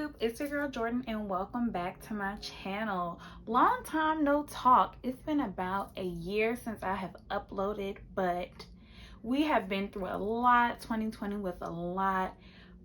YouTube, it's your girl Jordan and welcome back to my channel. Long time no talk. It's been about a year since I have uploaded, but we have been through a lot. 2020 was a lot,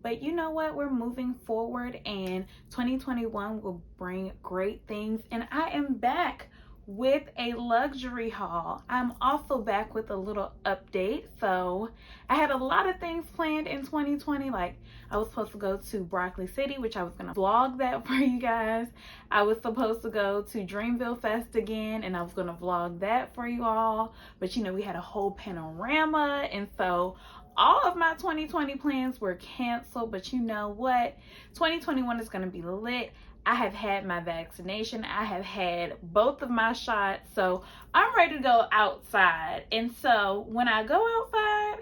but you know what? We're moving forward and 2021 will bring great things, and I am back with a luxury haul. I'm also back with a little update. So I had a lot of things planned in 2020. Like I was supposed to go to Broccoli City, which I was gonna vlog that for you guys. I was supposed to go to Dreamville Fest again, and I was gonna vlog that for you all. But you know, we had a whole panorama, and so all of my 2020 plans were canceled. But you know what? 2021 is gonna be lit. I have had my vaccination. I have had both of my shots. So I'm ready to go outside. And so when I go outside,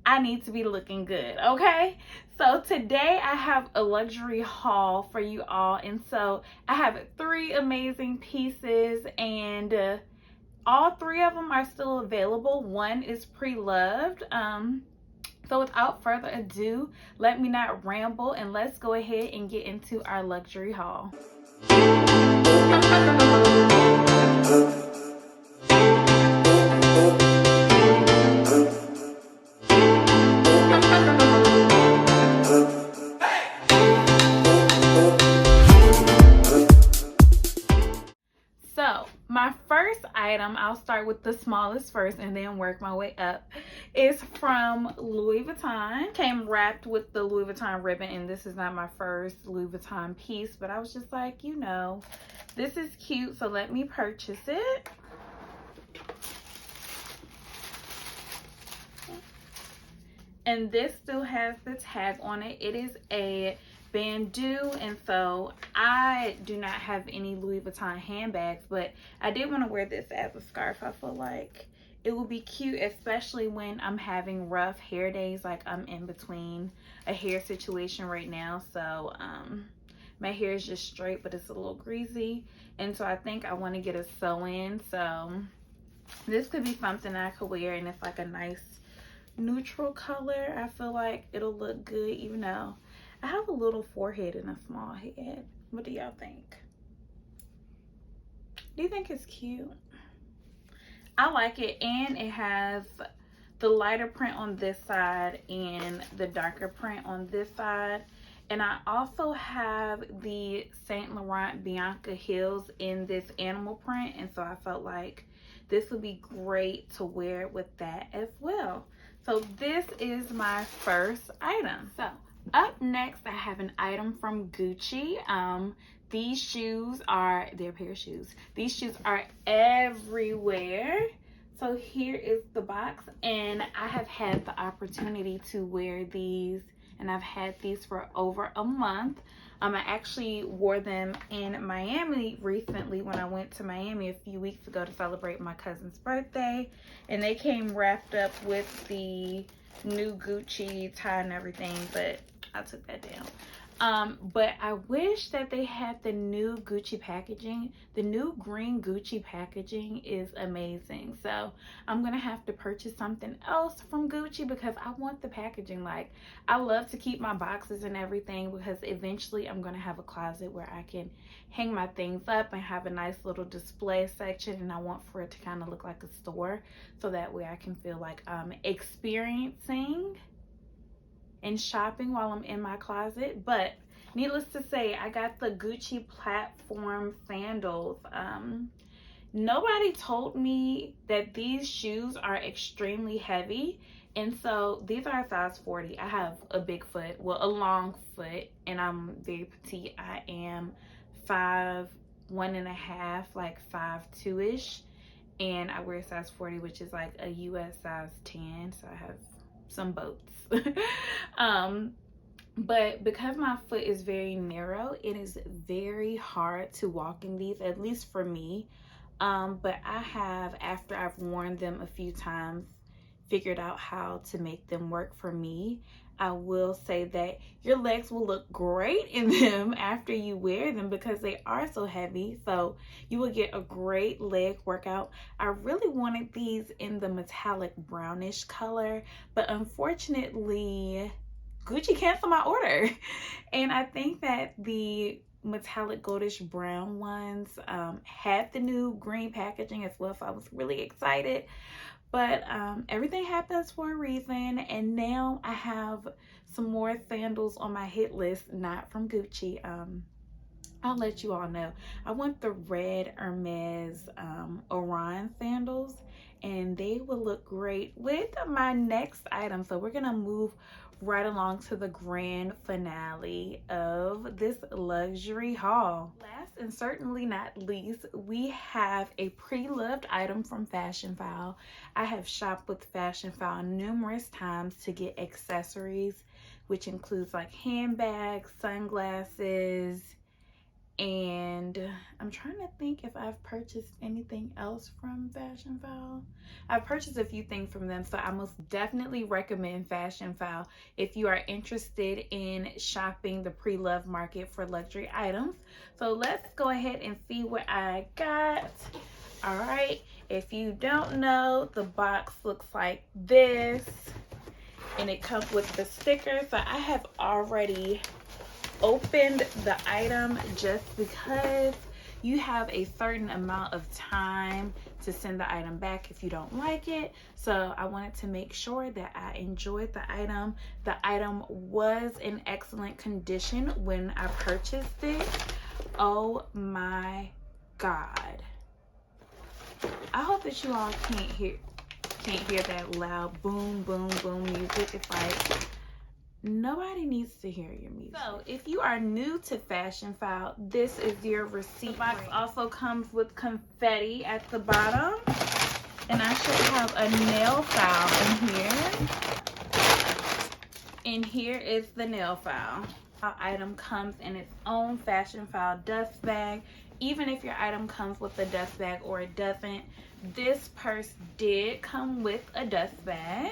I need to be looking good, okay? So today I have a luxury haul for you all. And so I have 3 amazing pieces, and all 3 of them are still available. One is pre-loved. So without further ado, let me not ramble and let's go ahead and get into our luxury haul. So my first item, I'll start with the smallest first and then work my way up, is from Louis Vuitton. Came wrapped with the Louis Vuitton ribbon, and this is not my first Louis Vuitton piece, but I was just like, you know, this is cute, so let me purchase it. And this still has the tag on it. It is a Bandeau, and so I do not have any Louis Vuitton handbags, but I did want to wear this as a scarf. I feel like it will be cute, especially when I'm having rough hair days. Like I'm in between a hair situation right now, so my hair is just straight, but it's a little greasy, and so I think I want to get a sew-in. So this could be something I could wear, and it's like a nice neutral color. I feel like it'll look good, even though I have a little forehead and a small head. What do y'all think? Do you think it's cute? I like it, and it has the lighter print on this side and the darker print on this side. And I also have the Saint Laurent Bianca heels in this animal print, and so I felt like this would be great to wear with that as well. So this is my first item. So up next, I have an item from Gucci. These shoes are, they're a pair of shoes. These shoes are everywhere. So here is the box, and I have had the opportunity to wear these, and I've had these for over a month. I actually wore them in Miami recently when I went to Miami a few weeks ago to celebrate my cousin's birthday, and they came wrapped up with the new Gucci tie and everything, but I took that down. But I wish that they had the new Gucci packaging. The new green Gucci packaging is amazing. So I'm gonna have to purchase something else from Gucci because I want the packaging. Like, I love to keep my boxes and everything because eventually I'm gonna have a closet where I can hang my things up and have a nice little display section, and I want for it to kind of look like a store, so that way I can feel like I'm experiencing and shopping while I'm in my closet. But needless to say, I got the Gucci platform sandals. Nobody told me that these shoes are extremely heavy, and so these are a size 40. I have a big foot, well, a long foot, and I'm very petite. I am 5'1.5", like 5'2"-ish, and I wear a size 40, which is like a US size 10, so I have some boats. But because my foot is very narrow, it is very hard to walk in these, at least for me. But I have, after I've worn them a few times, figured out how to make them work for me. I will say that your legs will look great in them after you wear them because they are so heavy. So you will get a great leg workout. I really wanted these in the metallic brownish color, but unfortunately Gucci canceled my order. And I think that the metallic goldish brown ones had the new green packaging as well, so I was really excited. But everything happens for a reason, and now I have some more sandals on my hit list, not from Gucci. I'll let you all know. I want the red Hermes Orion sandals, and they will look great with my next item. So we're gonna move right along to the grand finale of this luxury haul. Last and certainly not least, we have a pre-loved item from Fashionphile. I have shopped with Fashionphile numerous times to get accessories, which includes like handbags, sunglasses, and I'm trying to think if I've purchased anything else from Fashionphile. I've purchased a few things from them, so I most definitely recommend Fashionphile if you are interested in shopping the pre-loved market for luxury items. So let's go ahead and see what I got. All right, if you don't know, the box looks like this, and it comes with the sticker. So I have already opened the item just because you have a certain amount of time to send the item back if you don't like it. So I wanted to make sure that I enjoyed the item. The item was in excellent condition when I purchased it. Oh my God. I hope that you all can't hear that loud boom, boom, boom music. It's like, nobody needs to hear your music. So if you are new to Fashionphile, this is your receipt. The box also comes with confetti at the bottom, and I should have a nail file in here. And here is the nail file. Our item comes in its own Fashionphile dust bag. Even if your item comes with a dust bag or it doesn't, this purse did come with a dust bag.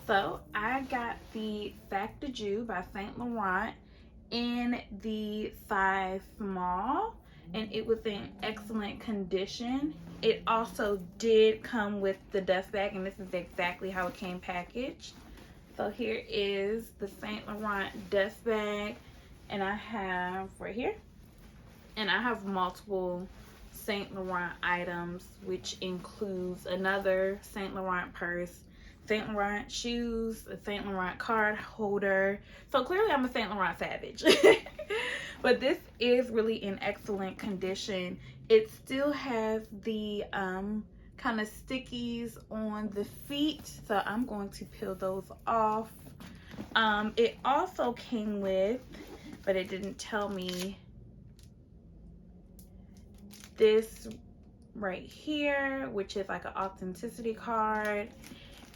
So I got the Sac de Joux by Saint Laurent in the size small, and it was in excellent condition. It also did come with the dust bag, and this is exactly how it came packaged. So here is the Saint Laurent dust bag, and I have right here, and I have multiple Saint Laurent items, which includes another Saint Laurent purse, Saint Laurent shoes, a Saint Laurent card holder. So clearly I'm a Saint Laurent savage. But this is really in excellent condition. It still has the kind of stickies on the feet, so I'm going to peel those off. It also came with, but it didn't tell me, this right here, which is like an authenticity card.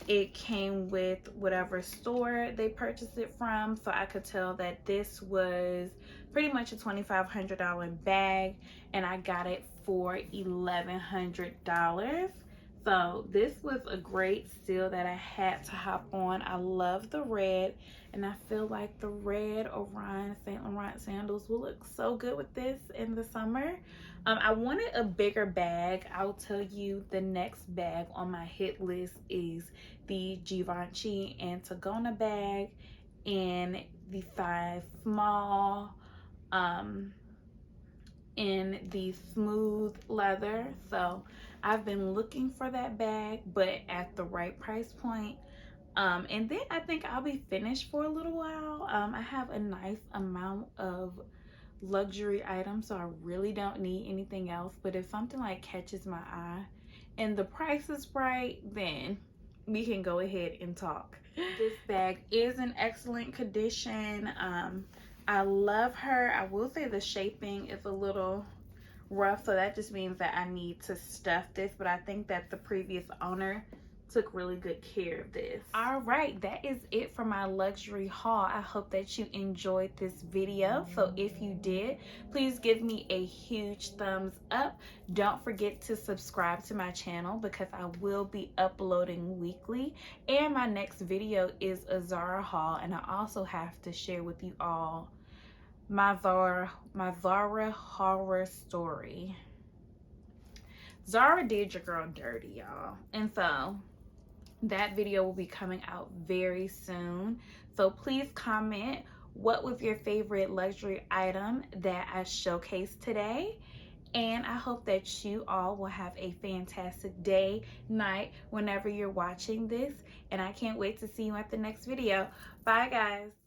It came with whatever store they purchased it from, so I could tell that this was pretty much a $2,500 bag, and I got it for $1,100. So this was a great steal that I had to hop on. I love the red, and I feel like the red Orion Saint Laurent sandals will look so good with this in the summer. I wanted a bigger bag. I'll tell you, the next bag on my hit list is the Givenchy Antigona bag in the size small, in the smooth leather. So I've been looking for that bag, but at the right price point. And then I think I'll be finished for a little while. I have a nice amount of luxury items, so I really don't need anything else. But if something like catches my eye and the price is right, then we can go ahead and talk. This bag is in excellent condition. I love her. I will say the shaping is a little rough, so that just means that I need to stuff this, but I think that the previous owner took really good care of this. All right, that is it for my luxury haul. I hope that you enjoyed this video. So if you did, please give me a huge thumbs up. Don't forget to subscribe to my channel because I will be uploading weekly, and my next video is a Zara haul, and I also have to share with you all my Zara horror story. Zara did your girl dirty, y'all, and so that video will be coming out very soon. So please comment what was your favorite luxury item that I showcased today. And I hope that you all will have a fantastic day, night, whenever you're watching this. And I can't wait to see you at the next video. Bye, guys.